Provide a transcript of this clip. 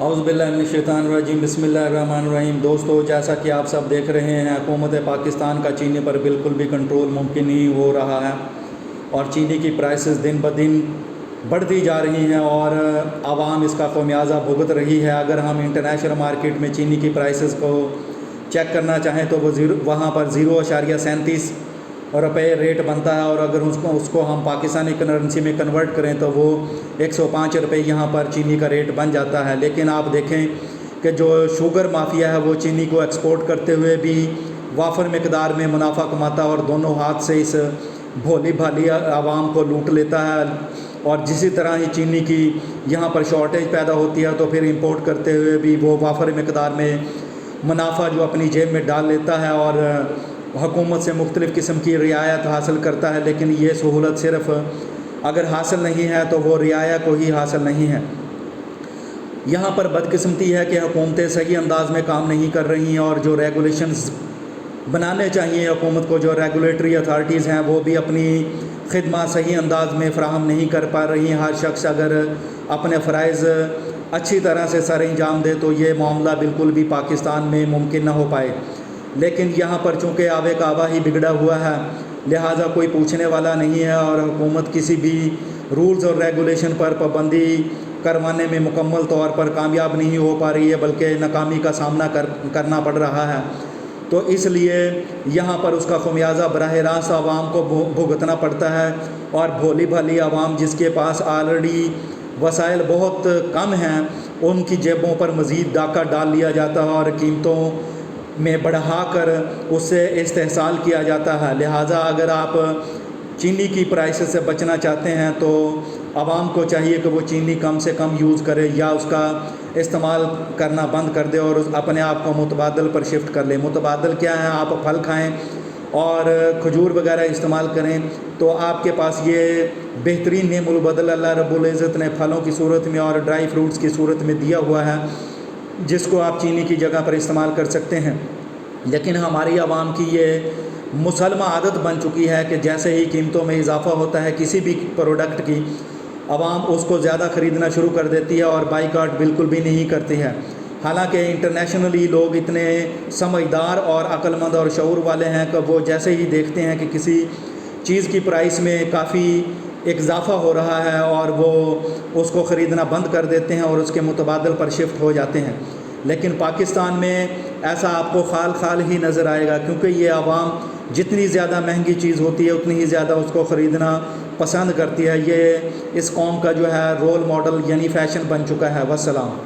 اعوذ باللہ من الشیطان الرجیم بسم اللہ الرحمن الرحیم۔ دوستو، جیسا کہ آپ سب دیکھ رہے ہیں، حکومت پاکستان کا چینی پر بالکل بھی کنٹرول ممکن نہیں ہو رہا ہے اور چینی کی پرائسز دن بدن بڑھتی جا رہی ہیں اور عوام اس کا خمیازہ بھگت رہی ہے۔ اگر ہم انٹرنیشنل مارکیٹ میں چینی کی پرائسز کو چیک کرنا چاہیں تو وہ وہاں پر 0.37 روپے ریٹ بنتا ہے، اور اگر اس کو ہم پاکستانی کرنسی میں کنورٹ کریں تو وہ 105 روپے یہاں پر چینی کا ریٹ بن جاتا ہے۔ لیکن آپ دیکھیں کہ جو شوگر مافیا ہے وہ چینی کو ایکسپورٹ کرتے ہوئے بھی وافر مقدار میں منافع کماتا ہے اور دونوں ہاتھ سے اس بھولی بھالی عوام کو لوٹ لیتا ہے، اور جسی طرح ہی چینی کی یہاں پر شارٹیج پیدا ہوتی ہے تو پھر امپورٹ کرتے ہوئے بھی وہ وافر مقدار میں منافع جو اپنی جیب میں ڈال لیتا ہے اور حکومت سے مختلف قسم کی رعایت حاصل کرتا ہے۔ لیکن یہ سہولت صرف اگر حاصل نہیں ہے تو وہ رعایت کو ہی حاصل نہیں ہے۔ یہاں پر بدقسمتی ہے کہ حکومتیں صحیح انداز میں کام نہیں کر رہی ہیں، اور جو ریگولیشنز بنانے چاہیے حکومت کو، جو ریگولیٹری اتھارٹیز ہیں، وہ بھی اپنی خدمات صحیح انداز میں فراہم نہیں کر پا رہی ہیں۔ ہر شخص اگر اپنے فرائض اچھی طرح سے سر انجام دے تو یہ معاملہ بالکل بھی پاکستان میں ممکن نہ ہو پائے۔ لیکن یہاں پر چونکہ آوے کا آوا ہی بگڑا ہوا ہے، لہٰذا کوئی پوچھنے والا نہیں ہے، اور حکومت کسی بھی رولز اور ریگولیشن پر پابندی کروانے میں مکمل طور پر کامیاب نہیں ہو پا رہی ہے، بلکہ ناکامی کا سامنا کرنا پڑ رہا ہے۔ تو اس لیے یہاں پر اس کا خمیازہ براہ راست عوام کو بھگتنا پڑتا ہے، اور بھولی بھالی عوام جس کے پاس آلریڈی وسائل بہت کم ہیں، ان کی جیبوں پر مزید ڈاکہ ڈال لیا جاتا ہے اور قیمتوں میں بڑھا کر اس سے استحصال کیا جاتا ہے۔ لہٰذا اگر آپ چینی کی پرائسز سے بچنا چاہتے ہیں تو عوام کو چاہیے کہ وہ چینی کم سے کم یوز کرے یا اس کا استعمال کرنا بند کر دے اور اپنے آپ کو متبادل پر شفٹ کر لے۔ متبادل کیا ہے؟ آپ پھل کھائیں اور کھجور وغیرہ استعمال کریں تو آپ کے پاس یہ بہترین نعم البدل اللہ رب العزت نے پھلوں کی صورت میں اور ڈرائی فروٹس کی صورت میں دیا ہوا ہے، جس کو آپ چینی کی جگہ پر استعمال کر سکتے ہیں۔ لیکن ہماری عوام کی یہ مسلمہ عادت بن چکی ہے کہ جیسے ہی قیمتوں میں اضافہ ہوتا ہے کسی بھی پروڈکٹ کی، عوام اس کو زیادہ خریدنا شروع کر دیتی ہے اور بائیکاٹ بالکل بھی نہیں کرتی ہے۔ حالانکہ انٹرنیشنلی لوگ اتنے سمجھدار اور عقل مند اور شعور والے ہیں کہ وہ جیسے ہی دیکھتے ہیں کہ کسی چیز کی پرائس میں کافی اضافہ ہو رہا ہے اور وہ اس کو خریدنا بند کر دیتے ہیں اور اس کے متبادل پر شفٹ ہو جاتے ہیں۔ لیکن پاکستان میں ایسا آپ کو خال خال ہی نظر آئے گا، کیونکہ یہ عوام جتنی زیادہ مہنگی چیز ہوتی ہے اتنی ہی زیادہ اس کو خریدنا پسند کرتی ہے۔ یہ اس قوم کا جو ہے رول ماڈل یعنی فیشن بن چکا ہے۔ والسلام۔